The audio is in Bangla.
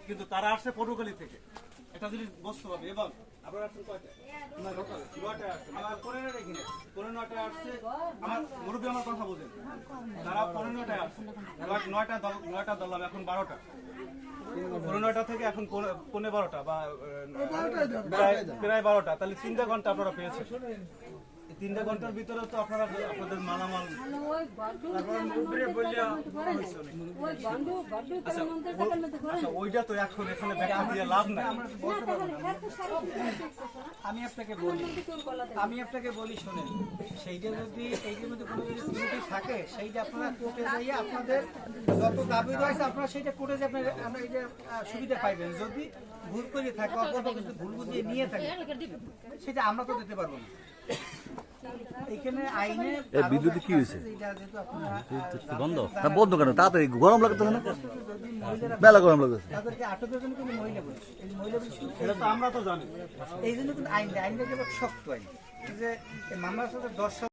কিন্তু তারা আসছে পটুয়াখালী থেকে। একটা জিনিস বুঝতে হবে। এবং আপনারা আসছেন কয়টা? 9টায় আসছে। আমার 15টায় আসছে। আমার মুরব্বী আমার কথা বোঝেন, তারা 15টায় আসছে। 9টা ধরলাম, এখন 12টা। 9টা থেকে এখন 12:15 বা প্রায় 12টা। তাহলে 3 ঘন্টা আপনারা পেয়েছেন। 3 ঘন্টার ভিতরে তো আপনারা আপনাদের মালামাল আচ্ছা ওইটা তো এখন এখানে ব্যাখ্যা দিয়ে লাভ নাই। আমি আপনাকে বলি শোনেন, সেইটা যদি এইটার মধ্যে কোনো যদি ত্রুটি থাকে সেইটা আপনারা কোর্টে যাইয়ে আপনাদের যত দাবি রয়েছে আপনারা সেইটা কোর্টে যে আমরা এইটা সুবিধা পাইবেন। যদি ভুল করে থাকে অল্প কিছু ভুল বুঝিয়ে নিয়ে থাকে সেটা আমরা তো দিতে পারবো না। এখানে আইনে বিদ্যুৎ কি হয়েছে যেহেতু আপনারা বন্ধ না বন্ধ কেন তাড়াতাড়ি গরম লাগতো না মেলা গরম লাগতেছে তাদেরকে আটকের জন্য কিন্তু মহিলা পুলিশ, এই মহিলা পুলিশ এটা তো আমরা তো জানি। এই জন্য কিন্তু আইনটা কেবল শক্ত আইন যে মামলার সাথে 10